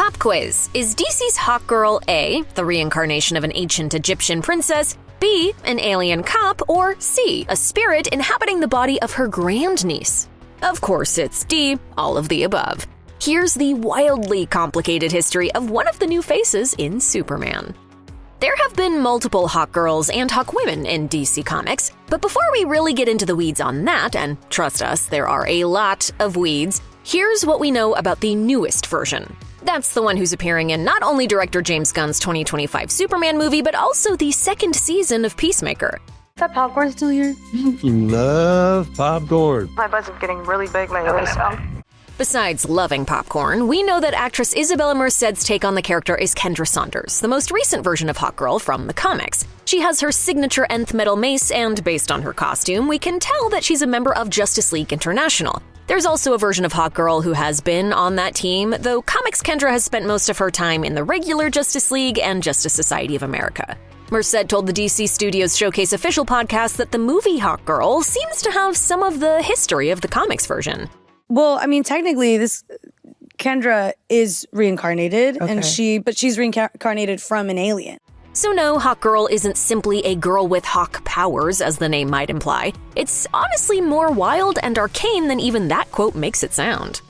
Pop quiz. Is DC's Hawkgirl A, the reincarnation of an ancient Egyptian princess, B, an alien cop, or C, a spirit inhabiting the body of her grandniece? Of course it's D, all of the above. Here's the wildly complicated history of one of the new faces in Superman. There have been multiple Hawkgirls and Hawkwomen in DC Comics, but before we really get into the weeds on that, and trust us, there are a lot of weeds, here's what we know about the newest version. That's the one who's appearing in not only director James Gunn's 2025 Superman movie, but also the second season of Peacemaker. Is that popcorn still here? You love popcorn. My butt's getting really big lately, so. Besides loving popcorn, we know that actress Isabella Merced's take on the character is Kendra Saunders, the most recent version of Hawkgirl from the comics. She has her signature nth metal mace, and based on her costume, we can tell that she's a member of Justice League International. There's also a version of Hawkgirl who has been on that team, though comics Kendra has spent most of her time in the regular Justice League and Justice Society of America. Merced told the DC Studios Showcase official podcast that the movie Hawkgirl seems to have some of the history of the comics version. Well, I mean, technically, Kendra is reincarnated, and she's reincarnated from an alien. So no, Hawkgirl isn't simply a girl with hawk powers, as the name might imply. It's honestly more wild and arcane than even that quote makes it sound.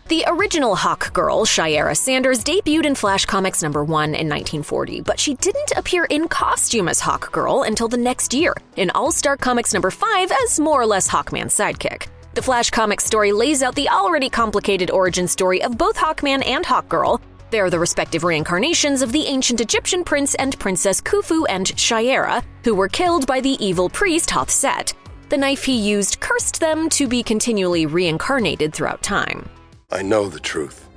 The original Hawkgirl, Shiera Sanders, debuted in Flash Comics #1 in 1940, but she didn't appear in costume as Hawkgirl until the next year, in All-Star Comics #5 as more or less Hawkman's sidekick. The Flash Comics story lays out the already complicated origin story of both Hawkman and Hawkgirl. They're the respective reincarnations of the ancient Egyptian prince and princess Khufu and Shiera, who were killed by the evil priest Hathset. The knife he used cursed them to be continually reincarnated throughout time. I know the truth.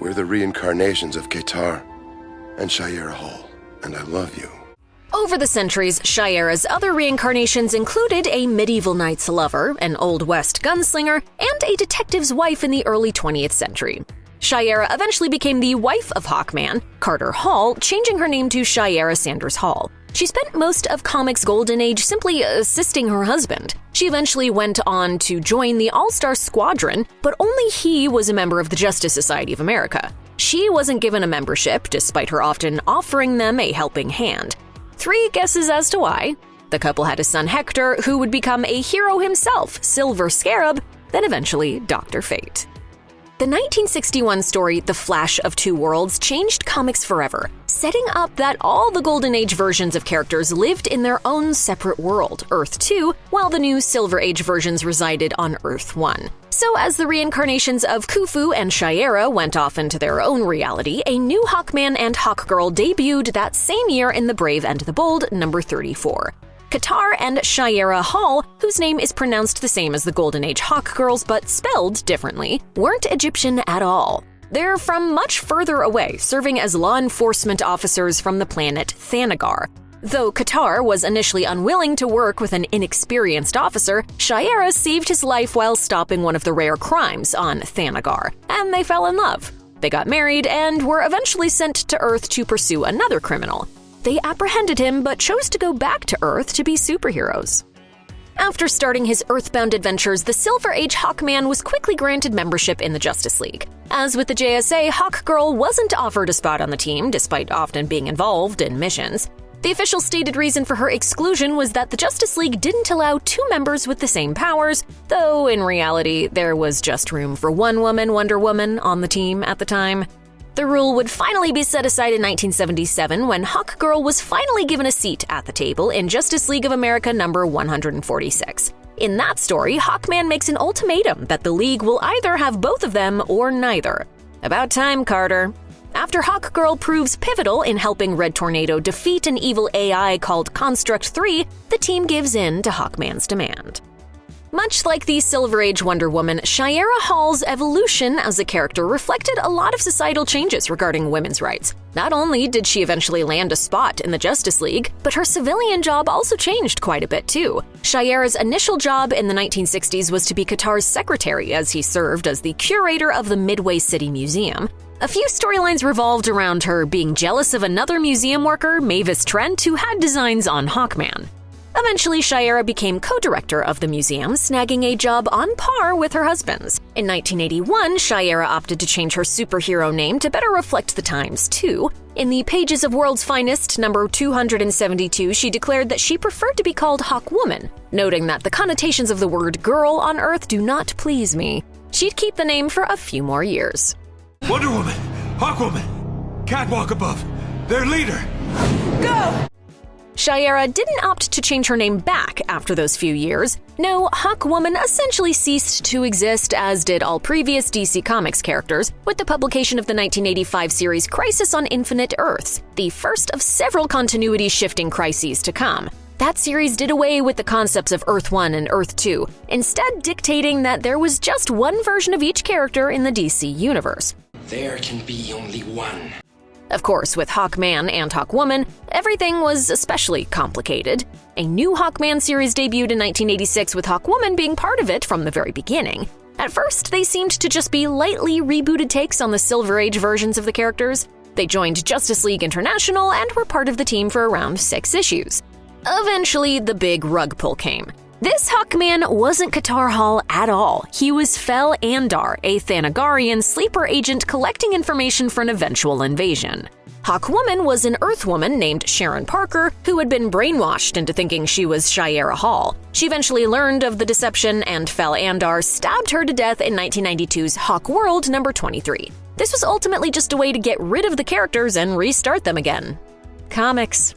We're the reincarnations of Qatar and Shiera Hall, and I love you. Over the centuries, Shiera's other reincarnations included a medieval knight's lover, an Old West gunslinger, and a detective's wife in the early 20th century. Shiera eventually became the wife of Hawkman, Carter Hall, changing her name to Shiera Sanders Hall. She spent most of comics' golden age simply assisting her husband. She eventually went on to join the All-Star Squadron, but only he was a member of the Justice Society of America. She wasn't given a membership, despite her often offering them a helping hand. 3 guesses as to why. The couple had a son Hector, who would become a hero himself, Silver Scarab, then eventually Dr. Fate. The 1961 story, The Flash of Two Worlds, changed comics forever, setting up that all the Golden Age versions of characters lived in their own separate world, Earth 2, while the new Silver Age versions resided on Earth 1. So as the reincarnations of Khufu and Shiera went off into their own reality, a new Hawkman and Hawkgirl debuted that same year in The Brave and the Bold, #34. Qatar and Shiera Hall, whose name is pronounced the same as the Golden Age Hawkgirls but spelled differently, weren't Egyptian at all. They're from much further away, serving as law enforcement officers from the planet Thanagar. Though Qatar was initially unwilling to work with an inexperienced officer, Shiera saved his life while stopping one of the rare crimes on Thanagar, and they fell in love. They got married and were eventually sent to Earth to pursue another criminal. They apprehended him but chose to go back to Earth to be superheroes. After starting his Earthbound adventures, the Silver Age Hawkman was quickly granted membership in the Justice League. As with the JSA, Hawkgirl wasn't offered a spot on the team, despite often being involved in missions. The official stated reason for her exclusion was that the Justice League didn't allow 2 members with the same powers, though in reality, there was just room for one woman, Wonder Woman, on the team at the time. The rule would finally be set aside in 1977 when Hawkgirl was finally given a seat at the table in Justice League of America #146. In that story, Hawkman makes an ultimatum that the League will either have both of them or neither. About time, Carter. After Hawkgirl proves pivotal in helping Red Tornado defeat an evil AI called Construct 3, the team gives in to Hawkman's demand. Much like the Silver Age Wonder Woman, Shiera Hall's evolution as a character reflected a lot of societal changes regarding women's rights. Not only did she eventually land a spot in the Justice League, but her civilian job also changed quite a bit too. Shiera's initial job in the 1960s was to be Qatar's secretary, as he served as the curator of the Midway City Museum. A few storylines revolved around her being jealous of another museum worker, Mavis Trent, who had designs on Hawkman. Eventually, Shayera became co-director of the museum, snagging a job on par with her husband's. In 1981, Shayera opted to change her superhero name to better reflect the times, too. In the Pages of World's Finest, number 272, she declared that she preferred to be called Hawkwoman, noting that the connotations of the word girl on Earth do not please me. She'd keep the name for a few more years. Wonder Woman! Hawkwoman! Catwalk above! Their leader! Go! Shayera didn't opt to change her name back after those few years. No, Hawkwoman essentially ceased to exist, as did all previous DC Comics characters, with the publication of the 1985 series Crisis on Infinite Earths, the first of several continuity-shifting crises to come. That series did away with the concepts of Earth 1 and Earth 2, instead dictating that there was just one version of each character in the DC universe. There can be only one. Of course, with Hawkman and Hawkwoman, everything was especially complicated. A new Hawkman series debuted in 1986 with Hawkwoman being part of it from the very beginning. At first, they seemed to just be lightly rebooted takes on the Silver Age versions of the characters. They joined Justice League International and were part of the team for around 6 issues. Eventually, the big rug pull came. This Hawkman wasn't Qatar Hall at all. He was Fel-Andar, a Thanagarian sleeper agent collecting information for an eventual invasion. Hawkwoman was an Earthwoman named Sharon Parker, who had been brainwashed into thinking she was Shayera Hall. She eventually learned of the deception, and Fel-Andar stabbed her to death in 1992's Hawkworld number 23. This was ultimately just a way to get rid of the characters and restart them again. Comics.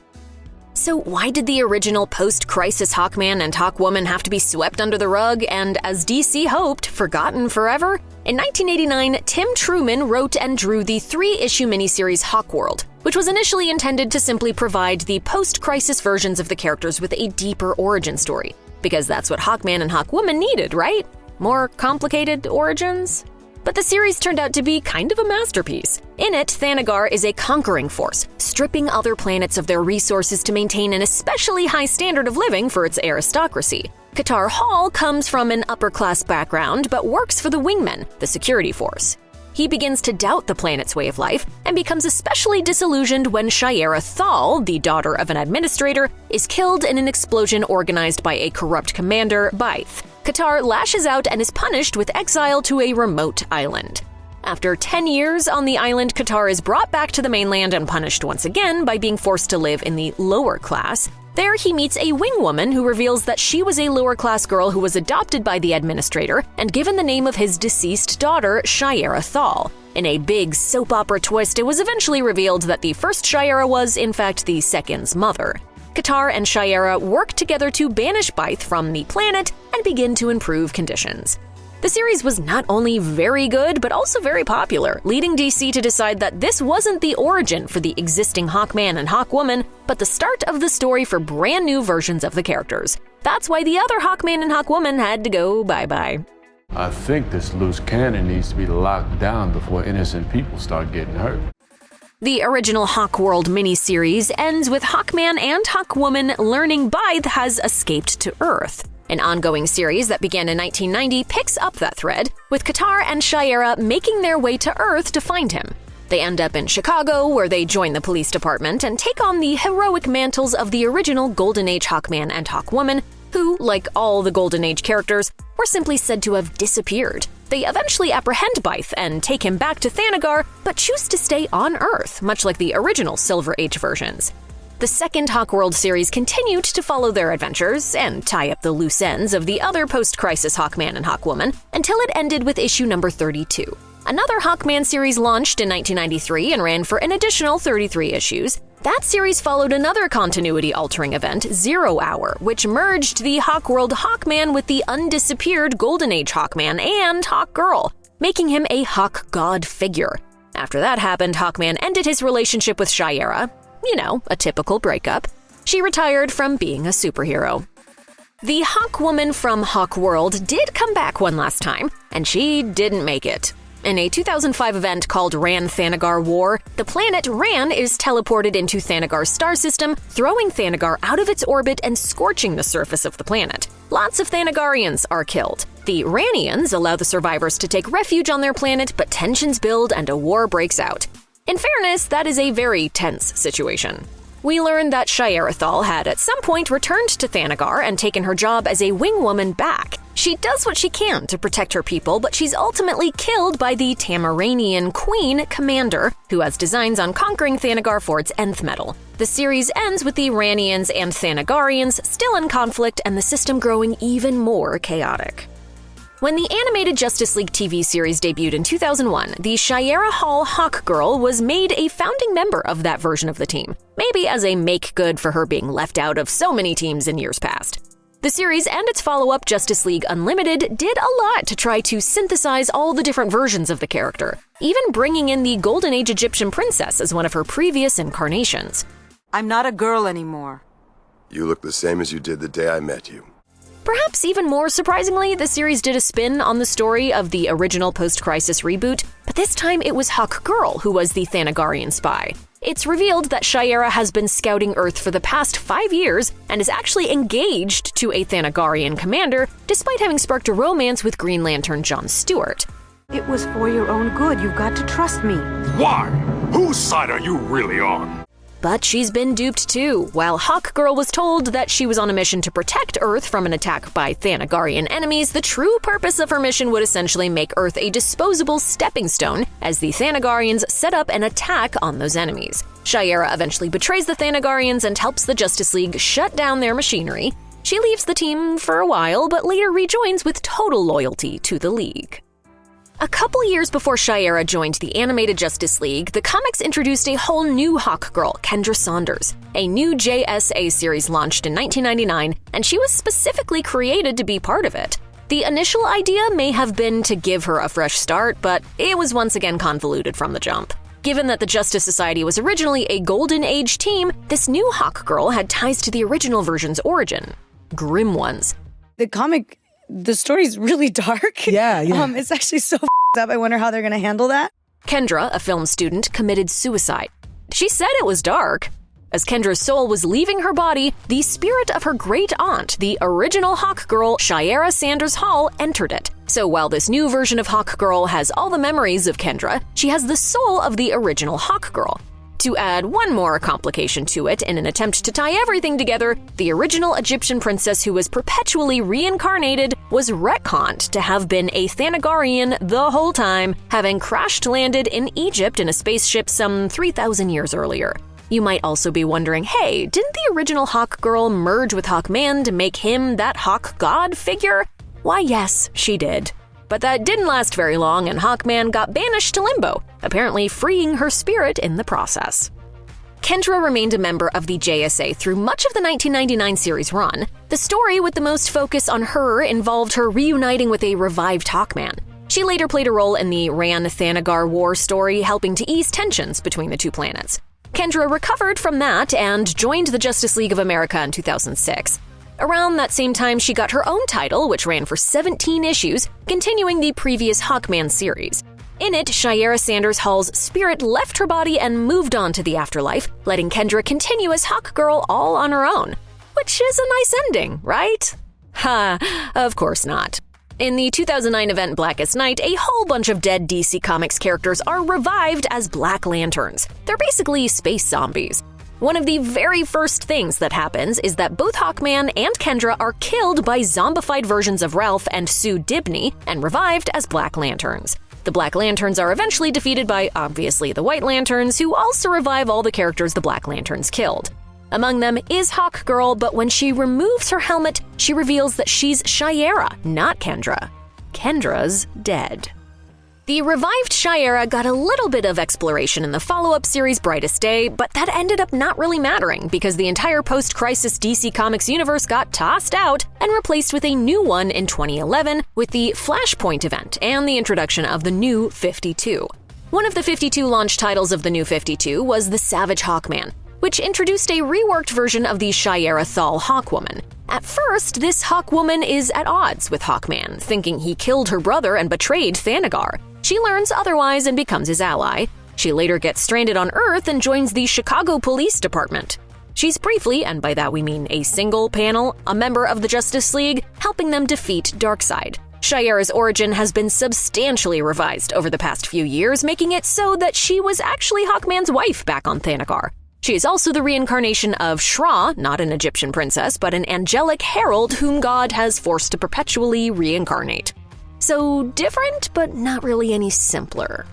So why did the original post-crisis Hawkman and Hawkwoman have to be swept under the rug and, as DC hoped, forgotten forever? In 1989, Tim Truman wrote and drew the 3-issue miniseries Hawkworld, which was initially intended to simply provide the post-crisis versions of the characters with a deeper origin story. Because that's what Hawkman and Hawkwoman needed, right? More complicated origins? But the series turned out to be kind of a masterpiece. In it, Thanagar is a conquering force, stripping other planets of their resources to maintain an especially high standard of living for its aristocracy. Qatar Hall comes from an upper-class background, but works for the Wingmen, the security force. He begins to doubt the planet's way of life, and becomes especially disillusioned when Shayera Thal, the daughter of an administrator, is killed in an explosion organized by a corrupt commander, Bythe. Qatar lashes out and is punished with exile to a remote island. After 10 years on the island, Qatar is brought back to the mainland and punished once again by being forced to live in the lower class. There he meets a wing woman who reveals that she was a lower-class girl who was adopted by the administrator and given the name of his deceased daughter, Shayera Thal. In a big soap opera twist, it was eventually revealed that the first Shayera was, in fact, the second's mother. Qatar and Shayera work together to banish Bythe from the planet and begin to improve conditions. The series was not only very good, but also very popular, leading DC to decide that this wasn't the origin for the existing Hawkman and Hawkwoman, but the start of the story for brand new versions of the characters. That's why the other Hawkman and Hawkwoman had to go bye-bye. I think this loose cannon needs to be locked down before innocent people start getting hurt. The original Hawkworld miniseries ends with Hawkman and Hawkwoman learning Bythe has escaped to Earth. An ongoing series that began in 1990 picks up that thread, with Qatar and Shayera making their way to Earth to find him. They end up in Chicago, where they join the police department and take on the heroic mantles of the original Golden Age Hawkman and Hawkwoman, who, like all the Golden Age characters, were simply said to have disappeared. They eventually apprehend Bythe and take him back to Thanagar, but choose to stay on Earth, much like the original Silver Age versions. The second Hawkworld series continued to follow their adventures and tie up the loose ends of the other post-crisis Hawkman and Hawkwoman until it ended with issue number 32. Another Hawkman series launched in 1993 and ran for an additional 33 issues. That series followed another continuity-altering event, 0 Hour, which merged the Hawkworld Hawkman with the undisappeared Golden Age Hawkman and Hawkgirl, making him a Hawk God figure. After that happened, Hawkman ended his relationship with Shayera. You know, a typical breakup. She retired from being a superhero. The Hawkwoman from Hawkworld did come back one last time, and she didn't make it. In a 2005 event called Rann-Thanagar War, the planet Rann is teleported into Thanagar's star system, throwing Thanagar out of its orbit and scorching the surface of the planet. Lots of Thanagarians are killed. The Rannians allow the survivors to take refuge on their planet, but tensions build and a war breaks out. In fairness, that is a very tense situation. We learn that Shayera Thal had at some point returned to Thanagar and taken her job as a wingwoman back. She does what she can to protect her people, but she's ultimately killed by the Tamaranian Queen Commander, who has designs on conquering Thanagar for its nth metal. The series ends with the Rannians and Thanagarians still in conflict and the system growing even more chaotic. When the animated Justice League TV series debuted in 2001, the Shayera Hall Hawkgirl was made a founding member of that version of the team, maybe as a make-good for her being left out of so many teams in years past. The series and its follow-up Justice League Unlimited did a lot to try to synthesize all the different versions of the character, even bringing in the Golden Age Egyptian princess as one of her previous incarnations. I'm not a girl anymore. You look the same as you did the day I met you. Perhaps even more surprisingly, the series did a spin on the story of the original post-crisis reboot, but this time it was Hawkgirl who was the Thanagarian spy. It's revealed that Shayera has been scouting Earth for the past 5 years and is actually engaged to a Thanagarian commander, despite having sparked a romance with Green Lantern John Stewart. It was for your own good. You've got to trust me. Why? Whose side are you really on? But she's been duped too. While Hawkgirl was told that she was on a mission to protect Earth from an attack by Thanagarian enemies, the true purpose of her mission would essentially make Earth a disposable stepping stone as the Thanagarians set up an attack on those enemies. Shayera eventually betrays the Thanagarians and helps the Justice League shut down their machinery. She leaves the team for a while, but later rejoins with total loyalty to the League. A couple years before Shayera joined the animated Justice League, the comics introduced a whole new Hawkgirl, Kendra Saunders. A new JSA series launched in 1999, and she was specifically created to be part of it. The initial idea may have been to give her a fresh start, but it was once again convoluted from the jump. Given that the Justice Society was originally a Golden Age team, this new Hawkgirl had ties to the original version's origin. Grim ones. The story's really dark. Yeah. It's actually so up. I wonder how they're going to handle that. Kendra, a film student, committed suicide. She said it was dark. As Kendra's soul was leaving her body, the spirit of her great aunt, the original Hawkgirl, Shayera Saunders Hall, entered it. So while this new version of Hawkgirl has all the memories of Kendra, she has the soul of the original Hawkgirl. To add one more complication to it, in an attempt to tie everything together, the original Egyptian princess who was perpetually reincarnated was retconned to have been a Thanagarian the whole time, having crash-landed in Egypt in a spaceship some 3,000 years earlier. You might also be wondering, hey, didn't the original Hawkgirl merge with Hawkman to make him that Hawk God figure? Why, yes, she did. But that didn't last very long, and Hawkman got banished to Limbo, apparently freeing her spirit in the process. Kendra remained a member of the JSA through much of the 1999 series run. The story with the most focus on her involved her reuniting with a revived Hawkman. She later played a role in the Rann-Thanagar War story, helping to ease tensions between the two planets. Kendra recovered from that and joined the Justice League of America in 2006. Around that same time, she got her own title, which ran for 17 issues, continuing the previous Hawkman series. In it, Shayera Saunders Hall's spirit left her body and moved on to the afterlife, letting Kendra continue as Hawkgirl all on her own. Which is a nice ending, right? Ha, of course not. In the 2009 event Blackest Night, a whole bunch of dead DC Comics characters are revived as Black Lanterns. They're basically space zombies. One of the very first things that happens is that both Hawkman and Kendra are killed by zombified versions of Ralph and Sue Dibney and revived as Black Lanterns. The Black Lanterns are eventually defeated by, obviously, the White Lanterns, who also revive all the characters the Black Lanterns killed. Among them is Hawkgirl, but when she removes her helmet, she reveals that she's Shayera, not Kendra. Kendra's dead. The revived Shayera got a little bit of exploration in the follow-up series Brightest Day, but that ended up not really mattering because the entire post-crisis DC Comics universe got tossed out and replaced with a new one in 2011 with the Flashpoint event and the introduction of the New 52. One of the 52 launch titles of the New 52 was The Savage Hawkman, which introduced a reworked version of the Shayera Thal Hawkwoman. At first, this Hawkwoman is at odds with Hawkman, thinking he killed her brother and betrayed Thanagar. She learns otherwise and becomes his ally. She later gets stranded on Earth and joins the Chicago Police Department. She's briefly, and by that we mean a single panel, a member of the Justice League, helping them defeat Darkseid. Shayera's origin has been substantially revised over the past few years, making it so that she was actually Hawkman's wife back on Thanagar. She is also the reincarnation of Shra, not an Egyptian princess, but an angelic herald whom God has forced to perpetually reincarnate. So different, but not really any simpler.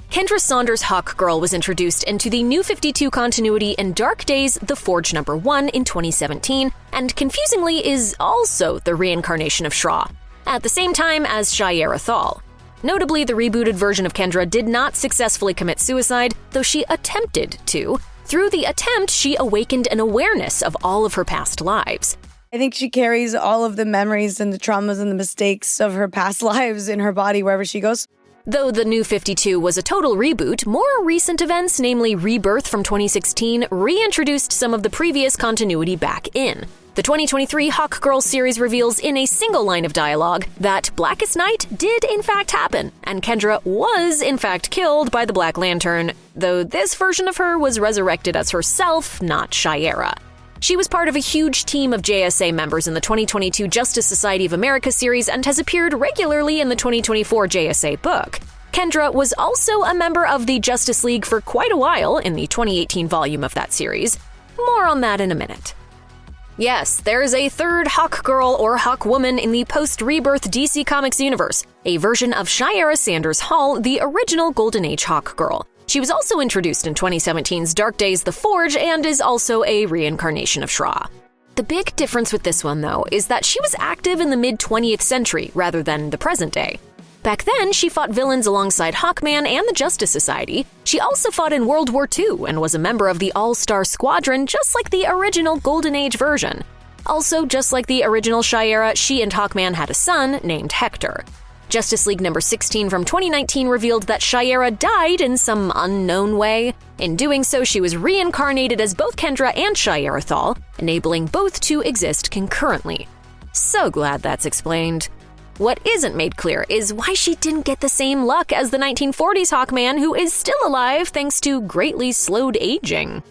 Kendra Saunders' Hawkgirl was introduced into the New 52 continuity in Dark Days: The Forge #1 in 2017, and confusingly is also the reincarnation of Shra, at the same time as Shayera Thal. Notably, the rebooted version of Kendra did not successfully commit suicide, though she attempted to. Through the attempt, she awakened an awareness of all of her past lives. I think she carries all of the memories and the traumas and the mistakes of her past lives in her body wherever she goes. Though the New 52 was a total reboot, more recent events, namely Rebirth from 2016, reintroduced some of the previous continuity back in. The 2023 Hawkgirl series reveals in a single line of dialogue that Blackest Night did in fact happen, and Kendra was in fact killed by the Black Lantern, though this version of her was resurrected as herself, not Shayera. She was part of a huge team of JSA members in the 2022 Justice Society of America series and has appeared regularly in the 2024 JSA book. Kendra was also a member of the Justice League for quite a while in the 2018 volume of that series. More on that in a minute. Yes, there's a third Hawkgirl or Hawkwoman in the post-Rebirth DC Comics universe, a version of Shayera Sanders Hall, the original Golden Age Hawkgirl. She was also introduced in 2017's Dark Days: The Forge and is also a reincarnation of Shra. The big difference with this one, though, is that she was active in the mid-20th century rather than the present day. Back then, she fought villains alongside Hawkman and the Justice Society. She also fought in World War II and was a member of the All-Star Squadron, just like the original Golden Age version. Also, just like the original Shayera, she and Hawkman had a son named Hector. Justice League number 16 from 2019 revealed that Shayera died in some unknown way. In doing so, she was reincarnated as both Kendra and Shayera Thal, enabling both to exist concurrently. So glad that's explained. What isn't made clear is why she didn't get the same luck as the 1940s Hawkman, who is still alive thanks to greatly slowed aging.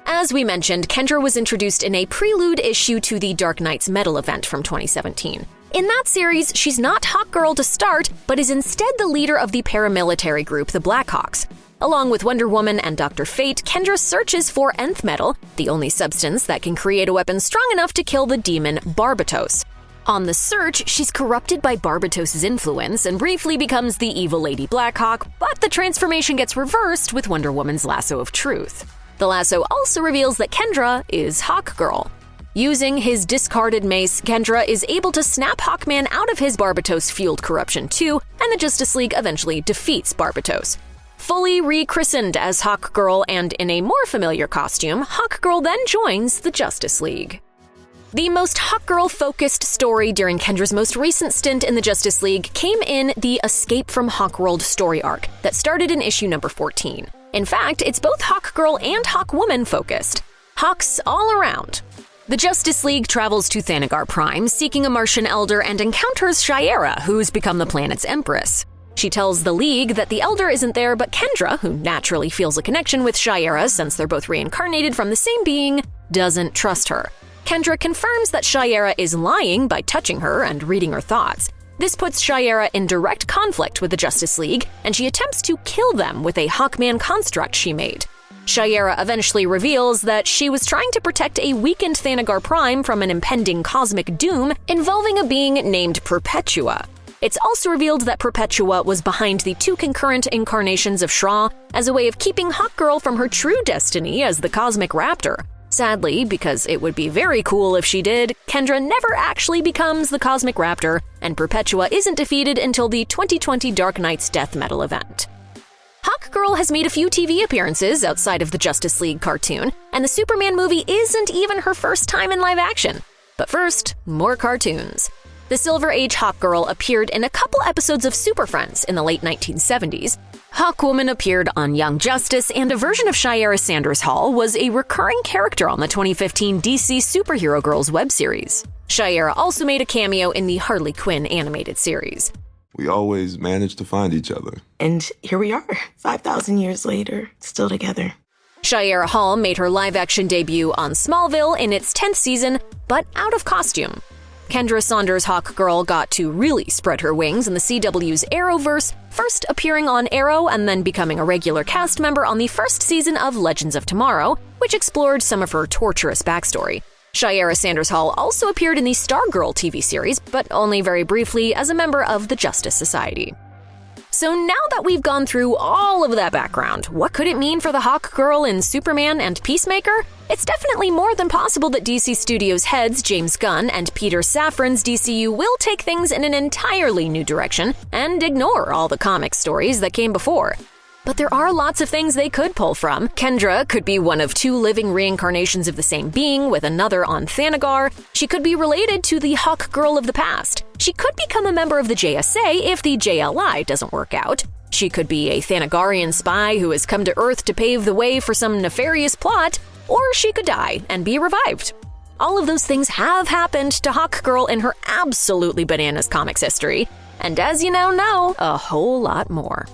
As we mentioned, Kendra was introduced in a prelude issue to the Dark Knight's Metal event from 2017. In that series, she's not Hawkgirl to start, but is instead the leader of the paramilitary group, the Blackhawks. Along with Wonder Woman and Dr. Fate, Kendra searches for nth metal, the only substance that can create a weapon strong enough to kill the demon Barbatos. On the search, she's corrupted by Barbatos' influence and briefly becomes the evil Lady Blackhawk, but the transformation gets reversed with Wonder Woman's lasso of truth. The lasso also reveals that Kendra is Hawkgirl. Using his discarded mace, Kendra is able to snap Hawkman out of his Barbatos-fueled corruption too, and the Justice League eventually defeats Barbatos. Fully rechristened as Hawkgirl and in a more familiar costume, Hawkgirl then joins the Justice League. The most Hawkgirl-focused story during Kendra's most recent stint in the Justice League came in the Escape from Hawkworld story arc that started in issue number 14. In fact, it's both Hawkgirl and Hawkwoman focused. Hawks all around. The Justice League travels to Thanagar Prime, seeking a Martian Elder, and encounters Shayera, who's become the planet's Empress. She tells the League that the Elder isn't there, but Kendra, who naturally feels a connection with Shayera since they're both reincarnated from the same being, doesn't trust her. Kendra confirms that Shayera is lying by touching her and reading her thoughts. This puts Shayera in direct conflict with the Justice League, and she attempts to kill them with a Hawkman construct she made. Shayera eventually reveals that she was trying to protect a weakened Thanagar Prime from an impending cosmic doom involving a being named Perpetua. It's also revealed that Perpetua was behind the two concurrent incarnations of Shra as a way of keeping Hawkgirl from her true destiny as the Cosmic Raptor. Sadly, because it would be very cool if she did, Kendra never actually becomes the Cosmic Raptor, and Perpetua isn't defeated until the 2020 Dark Knight's Death Metal event. Hawkgirl has made a few TV appearances outside of the Justice League cartoon, and the Superman movie isn't even her first time in live action. But first, more cartoons. The Silver Age Hawkgirl appeared in a couple episodes of Super Friends in the late 1970s. Hawkwoman appeared on Young Justice, and a version of Shayera Sanders Hall was a recurring character on the 2015 DC Superhero Girls web series. Shayera also made a cameo in the Harley Quinn animated series. We always managed to find each other. And here we are, 5,000 years later, still together. Shayera Hall made her live-action debut on Smallville in its 10th season, but out of costume. Kendra Saunders' Hawkgirl got to really spread her wings in the CW's Arrowverse, first appearing on Arrow and then becoming a regular cast member on the first season of Legends of Tomorrow, which explored some of her torturous backstory. Shiera Sanders Hall also appeared in the Stargirl TV series, but only very briefly as a member of the Justice Society. So now that we've gone through all of that background, what could it mean for the Hawkgirl in Superman and Peacemaker? It's definitely more than possible that DC Studios heads James Gunn and Peter Safran's DCU will take things in an entirely new direction and ignore all the comic stories that came before. But there are lots of things they could pull from. Kendra could be one of 2 living reincarnations of the same being, with another on Thanagar. She could be related to the Hawkgirl of the past. She could become a member of the JSA if the JLI doesn't work out. She could be a Thanagarian spy who has come to Earth to pave the way for some nefarious plot, or she could die and be revived. All of those things have happened to Hawkgirl in her absolutely bananas comics history, and as you now know, a whole lot more.